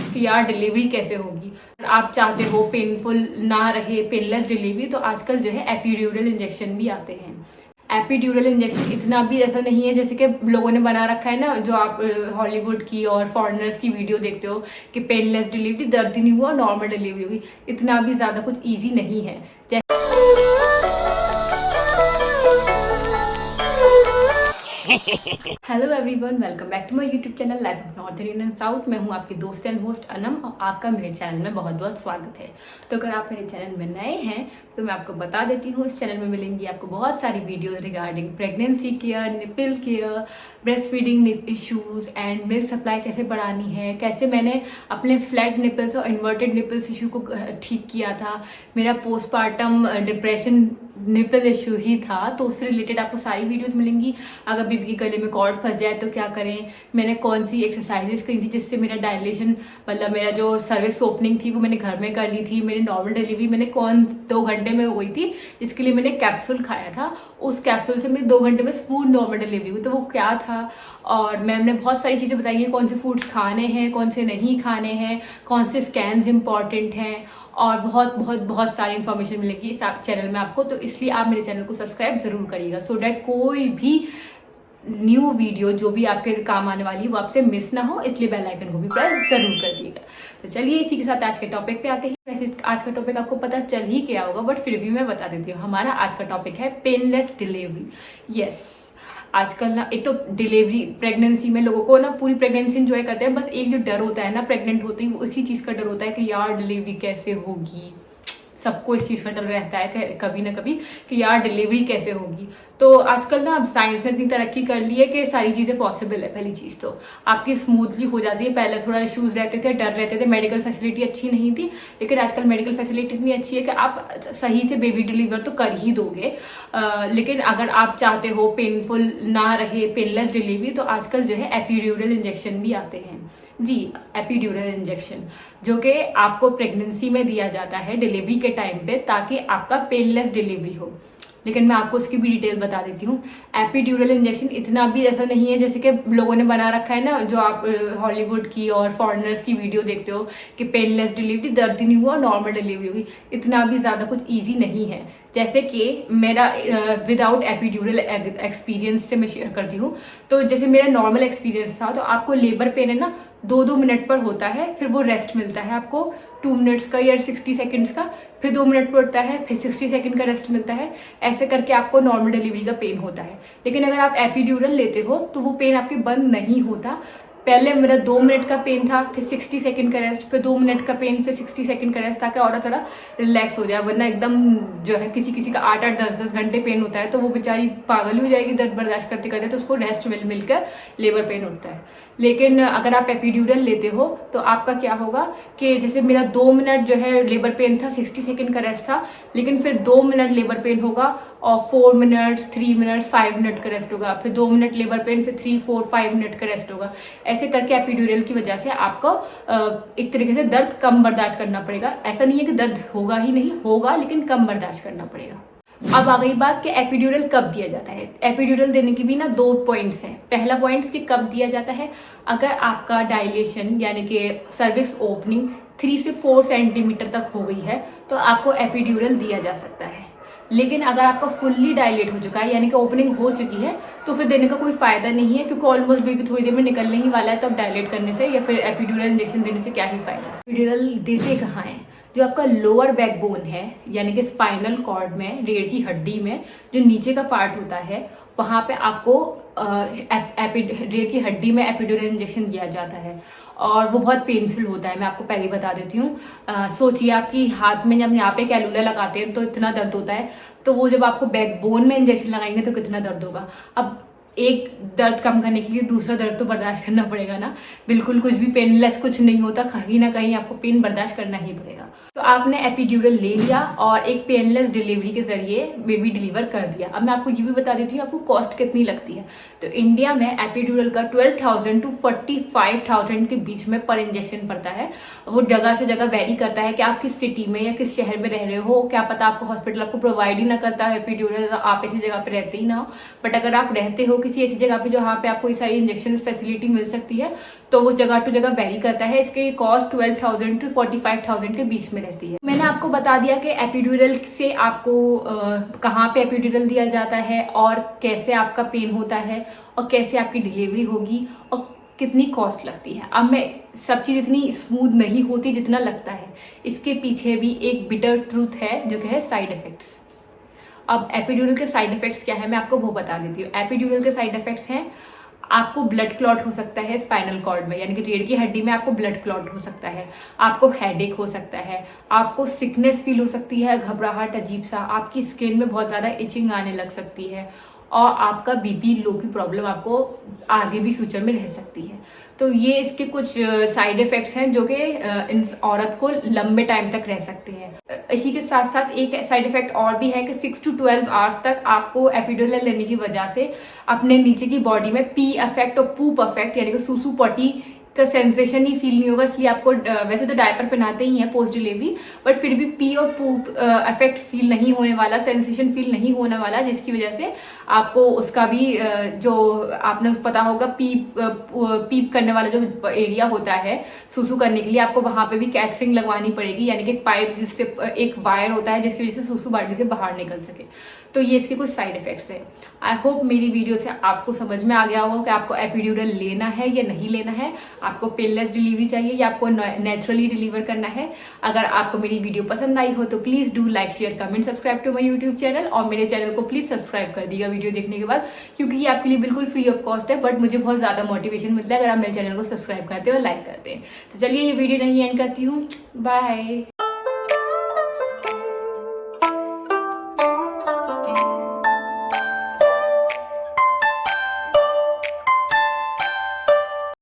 कि यार डिलीवरी कैसे होगी। आप चाहते हो पेनफुल ना रहे, पेनलेस डिलीवरी, तो आजकल जो है एपिड्यूरल इंजेक्शन भी आते हैं। एपिड्यूरल इंजेक्शन इतना भी ऐसा नहीं है जैसे कि लोगों ने बना रखा है ना, जो आप हॉलीवुड की और फॉरेनर्स की वीडियो देखते हो कि पेनलेस डिलीवरी, दर्द ही नहीं हुआ, नॉर्मल डिलीवरी हुई। इतना भी ज़्यादा कुछ ईजी नहीं है। Hello everyone, welcome back to my YouTube channel life of North Indian and South. मैं हूं आपकी दोस्त एंड होस्ट अनम और आपका मेरे चैनल में बहुत बहुत स्वागत है। तो अगर आप मेरे चैनल में नए हैं तो मैं आपको बता देती हूँ, इस चैनल में मिलेंगी आपको बहुत सारी videos regarding pregnancy care, nipple care, breast feeding issues and milk supply कैसे बढ़ानी है, कैसे मैंने अपने फ्लैट निपल्स और इन्वर्टेड निपल्स इशू को ठीक किया था। मेरा पोस्टपार्टम डिप्रेशन निपल इशू ही था, तो उससे रिलेटेड आपको सारी वीडियोस मिलेंगी। अगर बेबी के गले में कॉर्ड फंस जाए तो क्या करें, मैंने कौन सी एक्सरसाइजेस करी थी जिससे मेरा डायलेशन, मतलब मेरा जो सर्विक्स ओपनिंग थी वो मैंने घर में कर ली थी। मेरी नॉर्मल डिलीवरी मैंने 2 घंटे में हो गई थी, जिसके लिए मैंने कैप्सूल खाया था। उस कैप्सूल से मेरी 2 घंटे में स्मूथ नॉर्मल डिलीवरी हुई। तो वो क्या था, और मैम ने बहुत सारी चीज़ें बताई हैं, कौन से फूड्स खाने हैं, कौन से नहीं खाने हैं, कौन से स्कैन्स इंपॉर्टेंट हैं, और बहुत बहुत बहुत सारी इन्फॉर्मेशन मिलेगी इस चैनल में आपको। तो इसलिए आप मेरे चैनल को सब्सक्राइब जरूर करिएगा, सो डैट कोई भी न्यू वीडियो जो भी आपके काम आने वाली है वो आपसे मिस ना हो। इसलिए बेल आइकन को भी प्रेस जरूर कर दिएगा। तो चलिए इसी के साथ आज के टॉपिक पे आते हैं। वैसे आज का टॉपिक आपको पता चल ही गया होगा, बट फिर भी मैं बता देती हूँ। हमारा आज का टॉपिक है पेनलेस डिलीवरी। यस, आजकल ना एक तो डिलीवरी प्रेगनेंसी में लोगों को ना पूरी प्रेगनेंसी एंजॉय करते हैं, बस एक जो डर होता है ना प्रेग्नेंट होते ही, उसी चीज़ का डर होता है कि यार डिलीवरी कैसे होगी। सबको इस चीज़ का डर रहता है कभी ना कभी कि यार डिलीवरी कैसे होगी। तो आजकल ना साइंस ने इतनी तरक्की कर ली है कि सारी चीज़ें पॉसिबल है। पहली चीज़ तो आपकी स्मूथली हो जाती है। पहले थोड़ा इश्यूज रहते थे, डर रहते थे, मेडिकल फैसिलिटी अच्छी नहीं थी, लेकिन आजकल मेडिकल फैसिलिटी इतनी अच्छी है कि आप सही से बेबी डिलीवर तो कर ही दोगे। लेकिन अगर आप चाहते हो पेनफुल ना रहे, पेनलेस डिलीवरी, तो आजकल जो है एपिड्यूरल इंजेक्शन भी आते हैं। जी, एपिड्यूरल इंजेक्शन जो कि आपको प्रेगनेंसी में दिया जाता है डिलीवरी के टाइम पे, ताकि आपका पेनलेस डिलीवरी हो। लेकिन मैं आपको उसकी भी डिटेल बता देती हूँ। एपिड्यूरल इंजेक्शन इतना भी ऐसा नहीं है जैसे कि लोगों ने बना रखा है ना, जो आप हॉलीवुड की और फॉरेनर्स की वीडियो देखते हो कि पेनलेस डिलीवरी, दर्द ही नहीं हुआ, नॉर्मल डिलीवरी हुई। इतना भी ज़्यादा कुछ ईजी नहीं है। जैसे कि मेरा विदाउट एपिड्यूरल एक्सपीरियंस से मैं शेयर करती हूँ। तो जैसे मेरा नॉर्मल एक्सपीरियंस था, तो आपको लेबर पेन है ना 2-2 मिनट पर होता है, फिर वो रेस्ट मिलता है आपको 2 मिनट्स का या 60 सेकेंड्स का, फिर 2 मिनट पर होता है, फिर 60 सेकेंड का रेस्ट मिलता है। ऐसे करके आपको नॉर्मल डिलीवरी का पेन होता है। लेकिन अगर आप एपिड्यूरल लेते हो तो वो पेन आपके बंद नहीं होता। पहले मेरा 2 मिनट का पेन था, फिर 60 सेकंड का रेस्ट, फिर 2 मिनट का पेन, फिर 60 सेकंड का रेस्ट, ताकि और थोड़ा रिलैक्स हो जाए। वरना एकदम जो है किसी का 8-8, 10-10 घंटे पेन होता है, तो वो बेचारी पागल हो जाएगी दर्द बर्दाश्त करते करते। तो उसको रेस्ट मिलकर लेबर पेन होता है। लेकिन अगर आप एपिड्यूरल लेते हो तो आपका क्या होगा कि जैसे मेरा 2 मिनट जो है लेबर पेन था, 60 सेकंड का रेस्ट था, लेकिन फिर 2 मिनट लेबर पेन होगा और 4 मिनट्स, 3 मिनट्स, 5 मिनट का रेस्ट होगा, फिर 2 मिनट लेबर पेन, फिर 3, 4, 5 मिनट का रेस्ट होगा। ऐसे करके एपिड्यूरल की वजह से आपको एक तरीके से दर्द कम बर्दाश्त करना पड़ेगा। ऐसा नहीं है कि दर्द होगा ही नहीं, होगा, लेकिन कम बर्दाश्त करना पड़ेगा। अब आ गई बात कि एपिड्यूरल कब दिया जाता है। एपिड्यूरल देने की भी ना 2 पॉइंट्स हैं। पहला पॉइंट कि कब दिया जाता है, अगर आपका डायलेशन यानी कि सर्विक्स ओपनिंग 3 से 4 सेंटीमीटर तक हो गई है तो आपको एपिड्यूरल दिया जा सकता है। लेकिन अगर आपका फुल्ली डायलेट हो चुका है यानी कि ओपनिंग हो चुकी है तो फिर देने का कोई फायदा नहीं है, क्योंकि ऑलमोस्ट बेबी थोड़ी देर में निकलने ही वाला है। तो अब डायलेट करने से या फिर एपिड्यूरल इंजेक्शन देने से क्या ही फायदा। एपिड्यूरल देते कहाँ है, जो आपका लोअर बैकबोन है यानी कि स्पाइनल कॉर्ड में, रीढ़ की हड्डी में जो नीचे का पार्ट होता है, वहां पे आपको रीढ़ की हड्डी में एपिड्यूरल इंजेक्शन दिया जाता है। और वो बहुत पेनफुल होता है, मैं आपको पहले ही बता देती हूँ। सोचिए आपकी हाथ में जब यहाँ पे कैलुला लगाते हैं तो इतना दर्द होता है, तो वो जब आपको बैकबोन में इंजेक्शन लगाएंगे तो कितना दर्द होगा। अब एक दर्द कम करने के लिए दूसरा दर्द तो बर्दाश्त करना पड़ेगा ना। बिल्कुल कुछ भी पेनलेस कुछ नहीं होता, कहीं ना कहीं आपको पेन बर्दाश्त करना ही पड़ेगा। तो आपने एपिड्यूरल ले लिया और एक पेनलेस डिलीवरी के जरिए बेबी डिलीवर कर दिया। अब मैं आपको ये भी बता देती हूँ आपको कॉस्ट कितनी लगती है। तो इंडिया में एपिड्यूरल का 12,000 to 45,000 के बीच में पर इंजेक्शन पड़ता है। वो जगह से जगह वेरी करता है कि आप किस सिटी में या किस शहर में रह रहे हो। क्या पता आपको हॉस्पिटल आपको प्रोवाइड ही ना करता है एपिड्यूरल, आप ऐसी जगह पे रहते ही ना हो। बट अगर आप रहते हो किसी ऐसी जगह पे जहाँ पे आपको ये सारी इंजेक्शन फैसिलिटी मिल सकती है तो वो जगह टू जगह वेरी करता है। इसके कॉस्ट 12,000 to 45,000 के बीच में रहती है। मैंने आपको बता दिया कि एपिड्यूरल से आपको कहाँ पे एपिड्यूरल दिया जाता है और कैसे आपका पेन होता है और कैसे आपकी डिलीवरी होगी और कितनी कॉस्ट लगती है। अब मैं सब चीज़ इतनी स्मूथ नहीं होती जितना लगता है, इसके पीछे भी एक बिटर ट्रूथ है जो कि है साइड इफेक्ट्स। अब एपिड्यूरल के साइड इफेक्ट्स क्या है मैं आपको वो बता देती हूँ। एपिड्यूरल के साइड इफेक्ट्स हैं आपको ब्लड क्लॉट हो सकता है स्पाइनल कॉर्ड में, यानी कि रीढ़ की हड्डी में आपको ब्लड क्लॉट हो सकता है, आपको हेडेक हो सकता है, आपको सिकनेस फील हो सकती है, घबराहट अजीब सा, आपकी स्किन में बहुत ज़्यादा इचिंग आने लग सकती है और आपका बीपी लो की प्रॉब्लम आपको आगे भी फ्यूचर में रह सकती है। तो ये इसके कुछ साइड इफेक्ट्स हैं जो कि इस औरत को लंबे टाइम तक रह सकते हैं। इसी के साथ साथ एक साइड इफेक्ट और भी है कि 6 to 12 आवर्स तक आपको एपिड्यूरल लेने की वजह से अपने नीचे की बॉडी में पी अफेक्ट और पूप अफेक्ट यानी कि सूसू पॉटी का सेंसेशन ही फील नहीं होगा। इसलिए आपको वैसे तो डायपर पहनाते ही हैं पोस्ट डिलीवरी, बट फिर भी पी और पूप इफेक्ट फील नहीं होने वाला, सेंसेशन फील नहीं होने वाला, जिसकी वजह से आपको उसका भी जो आपने पता होगा पीप करने वाला जो एरिया होता है सूसू करने के लिए, आपको वहां पे भी कैथरिंग लगवानी पड़ेगी, यानी कि एक पाइप जिससे एक वायर होता है जिसकी वजह से सूसू बॉडी से बाहर निकल सके। तो ये इसके कुछ साइड इफेक्ट्स हैं। आई होप मेरी वीडियो से आपको समझ में आ गया होगा कि आपको एपिड्यूरल लेना है या नहीं लेना है, आपको पेनलेस डिलीवरी चाहिए या आपको नेचुरली डिलीवर करना है। अगर आपको मेरी वीडियो पसंद आई हो तो please do like share comment subscribe to my YouTube channel, और मेरे चैनल को प्लीज सब्सक्राइब कर दीजिएगा वीडियो देखने के बाद, क्योंकि ये आपके लिए बिल्कुल फ्री ऑफ कॉस्ट है, बट मुझे बहुत ज्यादा मोटिवेशन मिलता है अगर आप मेरे चैनल को सब्सक्राइब करते हो और लाइक करते हैं। तो चलिए ये वीडियो नहीं एंड करती हूँ, बाय।